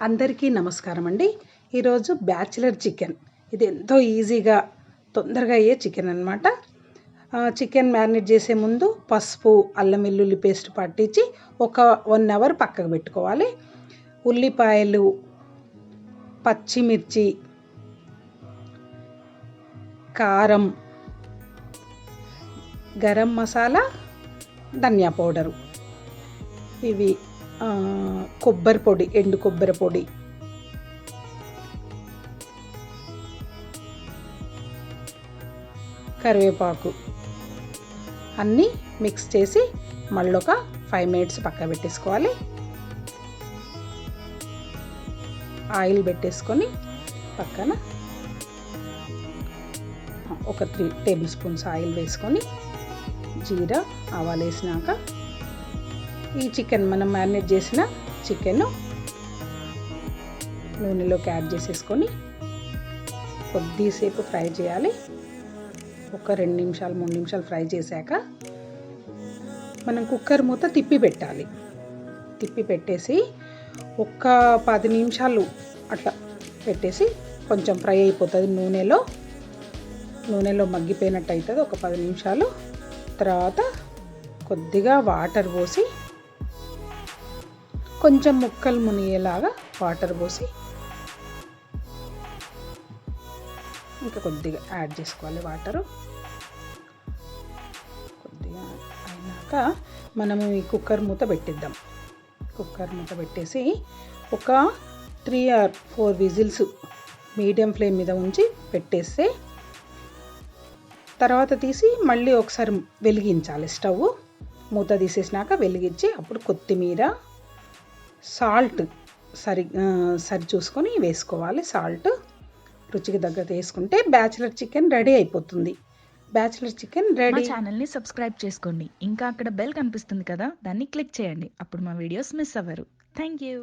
అందరికీ నమస్కారం అండి. ఈరోజు బ్యాచిలర్ చికెన్, ఇది ఎంతో ఈజీగా తొందరగా అయ్యే చికెన్ అనమాట. చికెన్ మ్యారినేట్ చేసే ముందు పసుపు, అల్లం వెల్లుల్లి పేస్ట్ పట్టించి ఒక 1 అవర్ పక్కకు పెట్టుకోవాలి. ఉల్లిపాయలు, పచ్చిమిర్చి, కారం, గరం మసాలా, ధనియా పౌడరు, ఇవి కొబ్బరి పొడి, ఎండు కొబ్బరి పొడి, కరివేపాకు అన్నీ మిక్స్ చేసి మళ్ళీ ఒక 5 మినిట్స్ పక్క పెట్టేసుకోవాలి. ఆయిల్ పెట్టేసుకొని పక్కన ఒక 3 టేబుల్ స్పూన్స్ ఆయిల్ వేసుకొని జీరా, ఆవాలు వేసినాక ఈ చికెన్, మనం మ్యారినేట్ చేసిన చికెన్ నూనెలోకి యాడ్ చేసేసుకొని కొద్దిసేపు ఫ్రై చేయాలి. ఒక 2 నిమిషాలు 3 నిమిషాలు ఫ్రై చేశాక మనం కుక్కర్ మూత తిప్పి పెట్టాలి. తిప్పి పెట్టేసి ఒక 10 నిమిషాలు అట్లా పెట్టేసి కొంచెం ఫ్రై అయిపోతుంది. నూనెలో మగ్గిపోయినట్టు అవుతుంది. ఒక 10 నిమిషాలు తర్వాత కొద్దిగా వాటర్ పోసి, కొంచెం ముక్కలు మునిగేలాగా వాటర్ పోసి ఇంకా కొద్దిగా యాడ్ చేసుకోవాలి. వాటరు కొద్దిగా అయినాక మనము ఈ కుక్కర్ మూత పెట్టిద్దాం. కుక్కర్ మూత పెట్టేసి ఒక 3 or 4 విజిల్స్ మీడియం ఫ్లేమ్ మీద ఉంచి పెట్టేస్తే తర్వాత తీసి మళ్ళీ ఒకసారి వెలిగించాలి. స్టవ్ మూత తీసేసినాక వెలిగించి అప్పుడు కొత్తిమీర, సాల్ట్ సరి చూసుకొని వేసుకోవాలి. సాల్ట్ రుచికి తగ్గట్టు వేసుకుంటే బ్యాచిలర్ చికెన్ రెడీ అయిపోతుంది. Bachelor chicken ready. మా ఛానల్ని సబ్స్క్రైబ్ చేసుకోండి. ఇంకా అక్కడ బెల్ కనిపిస్తుంది కదా, దాన్ని క్లిక్ చేయండి. అప్పుడు మా వీడియోస్ మిస్ అవ్వరు. Thank you.